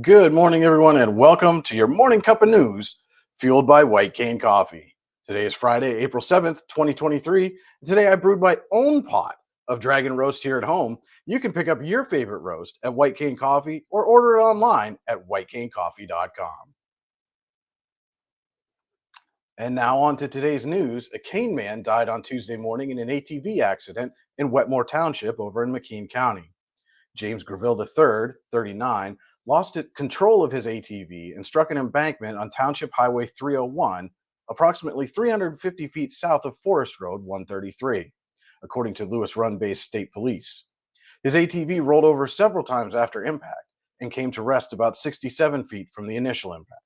Good morning, everyone, and welcome to your morning cup of news fueled by White Cane Coffee. Today is Friday, April 7th, 2023. And today I brewed my own pot of dragon roast here at home. You can pick up your favorite roast at White Cane Coffee or order it online at whitecanecoffee.com. And now on to today's news. A cane man died on Tuesday morning in an ATV accident in Wetmore Township over in McKean County. James Graville III, 39, lost control of his ATV and struck an embankment on Township Highway 301, approximately 350 feet south of Forest Road 133, according to Lewis Run based state police. His ATV rolled over several times after impact and came to rest about 67 feet from the initial impact.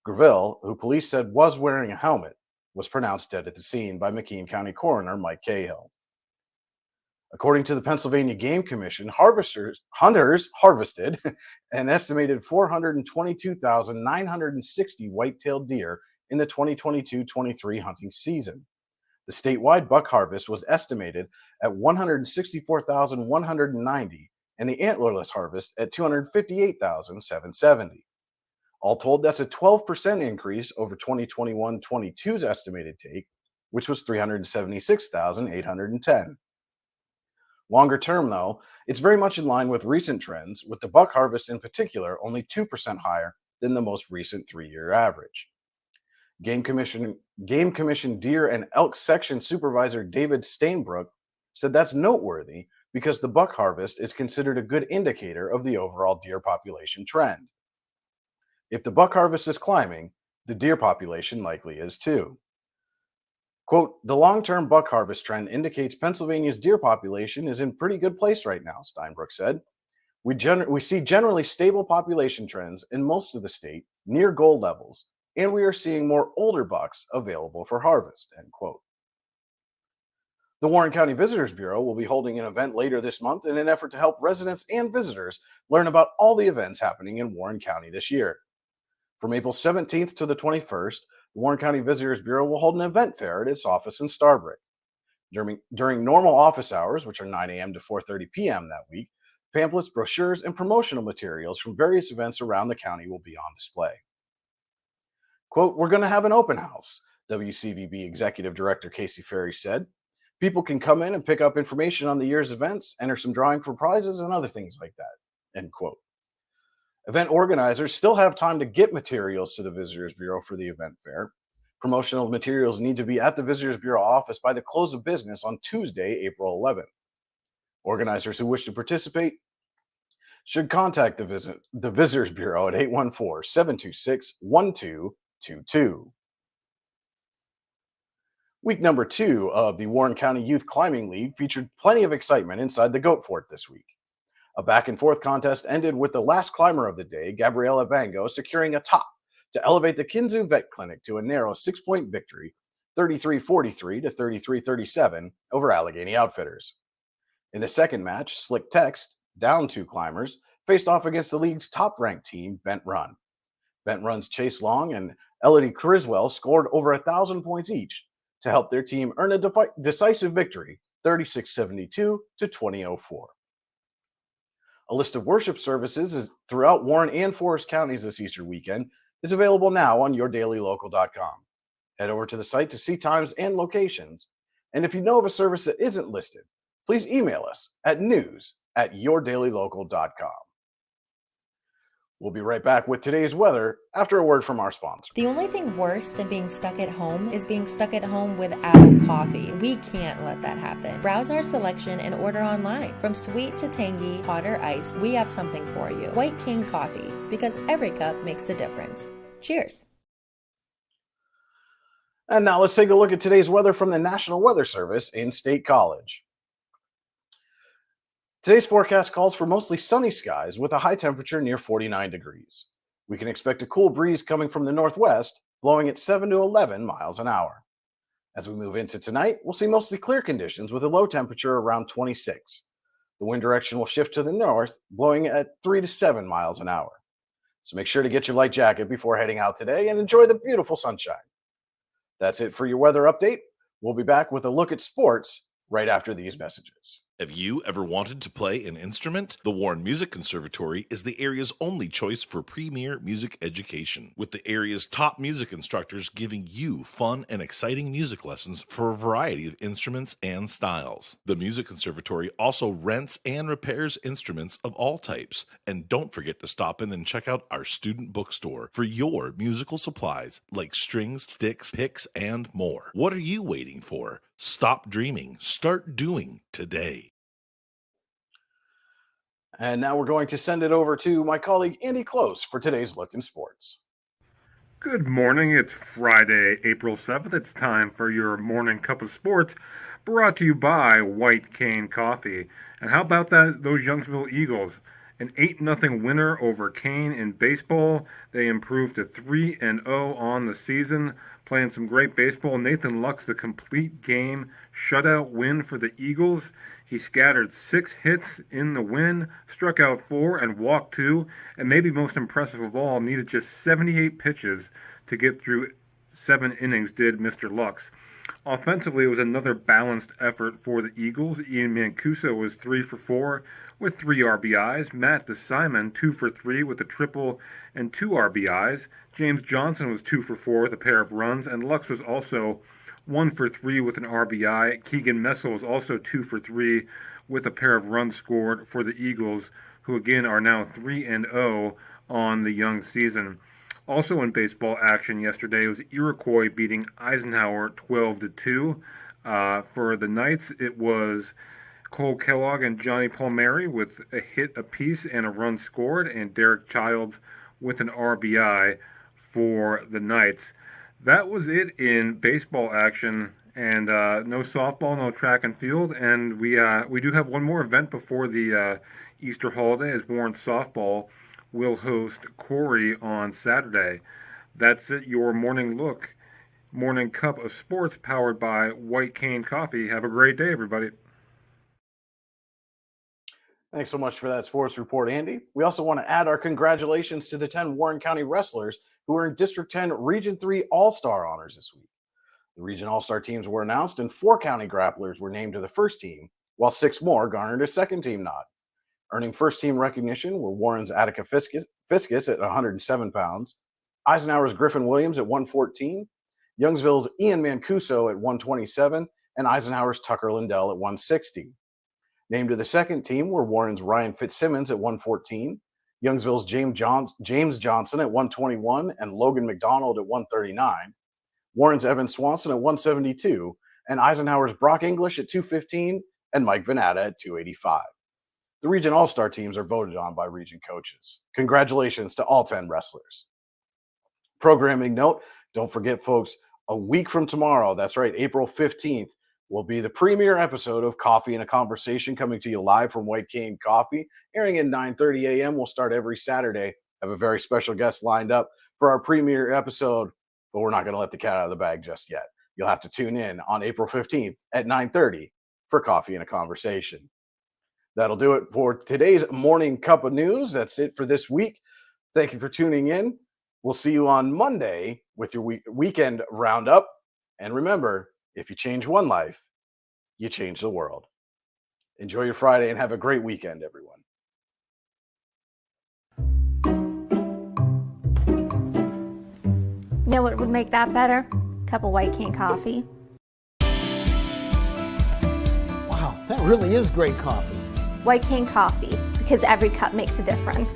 Graville, who police said was wearing a helmet, was pronounced dead at the scene by McKean County Coroner Mike Cahill. According to the Pennsylvania Game Commission, hunters harvested an estimated 422,960 white-tailed deer in the 2022-23 hunting season. The statewide buck harvest was estimated at 164,190 and the antlerless harvest at 258,770. All told, that's a 12% increase over 2021-22's estimated take, which was 376,810. Longer term, though, it's very much in line with recent trends, with the buck harvest in particular only 2% higher than the most recent 3-year average. Game Commission Deer and Elk Section Supervisor David Stainbrook said that's noteworthy because the buck harvest is considered a good indicator of the overall deer population trend. If the buck harvest is climbing, the deer population likely is too. Quote, the long-term buck harvest trend indicates Pennsylvania's deer population is in pretty good place right now, Steinbrook said. We see generally stable population trends in most of the state, near goal levels, and we are seeing more older bucks available for harvest, end quote. The Warren County Visitors Bureau will be holding an event later this month in an effort to help residents and visitors learn about all the events happening in Warren County this year. From April 17th to the 21st, the Warren County Visitors Bureau will hold an event fair at its office in Starbrick. During normal office hours, which are 9 a.m. to 4:30 p.m. that week, pamphlets, brochures, and promotional materials from various events around the county will be on display. Quote, we're going to have an open house, WCVB Executive Director Casey Ferry said. People can come in and pick up information on the year's events, enter some drawing for prizes, and other things like that, end quote. Event organizers still have time to get materials to the Visitors Bureau for the event fair. Promotional materials need to be at the Visitors Bureau office by the close of business on Tuesday, April 11th. Organizers who wish to participate should contact the Visitors Bureau at 814-726-1222. Week number 2 of the Warren County Youth Climbing League featured plenty of excitement inside the Goat Fort this week. A back-and-forth contest ended with the last climber of the day, Gabriella Bango, securing a top to elevate the Kinzu Vet Clinic to a narrow 6-point victory, 33-43 to 33-37 over Allegheny Outfitters. In the second match, Slick Text, down 2 climbers, faced off against the league's top-ranked team, Bent Run. Bent Run's Chase Long and Elodie Criswell scored over 1,000 points each to help their team earn a decisive victory, 36-72 to 2004. A list of worship services throughout Warren and Forest counties this Easter weekend is available now on yourdailylocal.com. Head over to the site to see times and locations. And if you know of a service that isn't listed, please email us at news@yourdailylocal.com. We'll be right back with today's weather after a word from our sponsor. The only thing worse than being stuck at home is being stuck at home without coffee. We can't let that happen. Browse our selection and order online. From sweet to tangy, hot or iced, we have something for you. White Cane Coffee, because every cup makes a difference. Cheers. And now let's take a look at today's weather from the National Weather Service in State College. Today's forecast calls for mostly sunny skies with a high temperature near 49 degrees. We can expect a cool breeze coming from the northwest, blowing at 7 to 11 miles an hour. As we move into tonight, we'll see mostly clear conditions with a low temperature around 26. The wind direction will shift to the north, blowing at 3 to 7 miles an hour. So make sure to get your light jacket before heading out today and enjoy the beautiful sunshine. That's it for your weather update. We'll be back with a look at sports right after these messages. Have you ever wanted to play an instrument? The Warren Music Conservatory is the area's only choice for premier music education, with the area's top music instructors giving you fun and exciting music lessons for a variety of instruments and styles. The Music Conservatory also rents and repairs instruments of all types. And don't forget to stop in and check out our student bookstore for your musical supplies like strings, sticks, picks, and more. What are you waiting for? Stop dreaming. Start doing today. And now we're going to send it over to my colleague Andy Close for today's Look in Sports. Good morning. It's Friday, April 7th. It's time for your morning cup of sports, brought to you by White Cane Coffee. And how about those Youngsville Eagles? An 8-0 winner over Kane in baseball. They improved to 3-0 on the season, playing some great baseball. Nathan Lux, the complete game shutout win for the Eagles. He scattered 6 hits in the win, struck out 4 and walked 2, and maybe most impressive of all, needed just 78 pitches to get through 7 innings, did Mr. Lux. Offensively, it was another balanced effort for the Eagles. Ian Mancuso was 3 for 4 with 3 RBIs. Matt DeSimon, 2 for 3 with a triple and 2 RBIs. James Johnson was 2 for 4 with a pair of runs, and Lux was also 1 for 3 with an RBI. Keegan Messel was also 2 for 3 with a pair of runs scored for the Eagles, who again are now 3-0 on the young season. Also in baseball action yesterday was Iroquois beating Eisenhower 12-2. For the Knights, it was Cole Kellogg and Johnny Palmieri with a hit apiece and a run scored, and Derek Childs with an RBI for the Knights. That was it in baseball action, and no softball, no track and field, and we do have one more event before the Easter holiday, as Warren Softball will host Corey on Saturday. That's it, your morning cup of sports powered by White Cane Coffee. Have a great day, everybody. Thanks so much for that sports report, Andy. We also want to add our congratulations to the 10 Warren County wrestlers who earned District 10 Region 3 All-Star honors this week. The Region All-Star teams were announced, and 4 county grapplers were named to the first team, while 6 more garnered a second team nod. Earning first team recognition were Warren's Attica Fiscus at 107 pounds, Eisenhower's Griffin Williams at 114, Youngsville's Ian Mancuso at 127, and Eisenhower's Tucker Lindell at 160. Named to the second team were Warren's Ryan Fitzsimmons at 114, Youngsville's James Johnson at 121, and Logan McDonald at 139, Warren's Evan Swanson at 172, and Eisenhower's Brock English at 215, and Mike Venata at 285. The Region All-Star teams are voted on by region coaches. Congratulations to all 10 wrestlers. Programming note, don't forget, folks, a week from tomorrow, that's right, April 15th, will be the premiere episode of Coffee and a Conversation, coming to you live from White Cane Coffee, airing at 9:30 a.m. We'll start every Saturday. Have a very special guest lined up for our premiere episode, but we're not going to let the cat out of the bag just yet. You'll have to tune in on April 15th at 9:30 for Coffee and a Conversation. That'll do it for today's morning cup of news. That's it for this week. Thank you for tuning in. We'll see you on Monday with your weekend roundup. And remember, if you change one life, you change the world. Enjoy your Friday and have a great weekend, everyone. You know what would make that better? A cup of White Cane coffee. Wow, that really is great coffee. White Cane coffee, because every cup makes a difference.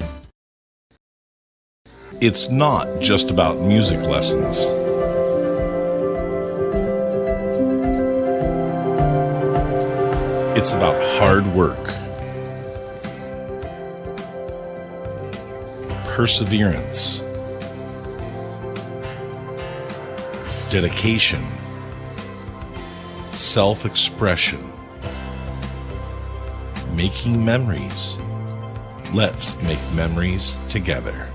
It's not just about music lessons. It's about hard work, perseverance, dedication, self-expression, making memories. Let's make memories together.